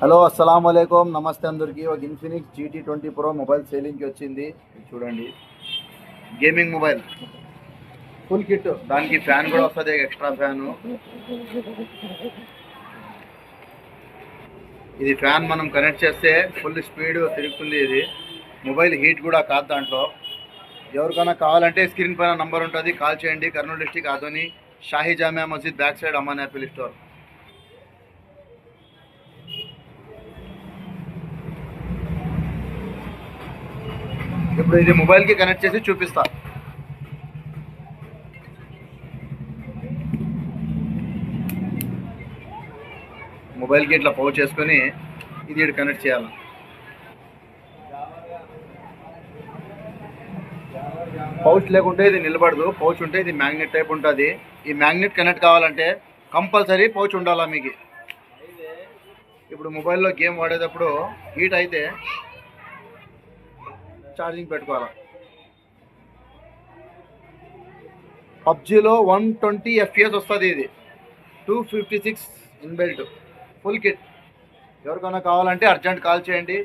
Hello అస్సలం అయికం నమస్తే అందరికీ. ఒక ఇన్ఫినిక్స్ GT20 Pro మొబైల్ సేలింగ్కి వచ్చింది. చూడండి, గేమింగ్ మొబైల్ ఫుల్ కిట్. దానికి ఫ్యాన్ కూడా వస్తుంది, ఎక్స్ట్రా ఫ్యాను. ఇది ఫ్యాన్ మనం కనెక్ట్ చేస్తే ఫుల్ స్పీడ్ తిరుగుతుంది. ఇది మొబైల్ హీట్ కూడా కాదు దాంట్లో. ఎవరికైనా కావాలంటే స్క్రీన్ పైన నంబర్ ఉంటుంది, కాల్ చేయండి. Kurnool district Adoni Shahi Jamia Masjid back side Amman Apple store. ఇప్పుడు ఇది మొబైల్కి కనెక్ట్ చేసి చూపిస్తా. మొబైల్కి ఇట్లా పౌచ్ చేసుకొని ఇది ఇటు కనెక్ట్ చేయాలి. పౌచ్ లేకుంటే ఇది నిలబడదు. పౌచ్ ఉంటే ఇది మ్యాగ్నెట్ టైప్ ఉంటుంది. ఈ మ్యాగ్నెట్ కనెక్ట్ కావాలంటే కంపల్సరీ పౌచ్ ఉండాలా మీకు. ఇప్పుడు మొబైల్లో గేమ్ వాడేటప్పుడు హీట్ అయితే ఛార్జింగ్ పెట్టుకోవాలి. పబ్జీలో 120 FPS వస్తుంది. ఇది 256 ఇన్బిల్ట్ ఫుల్ కిట్. ఎవరికైనా కావాలంటే అర్జెంట్ కాల్ చేయండి.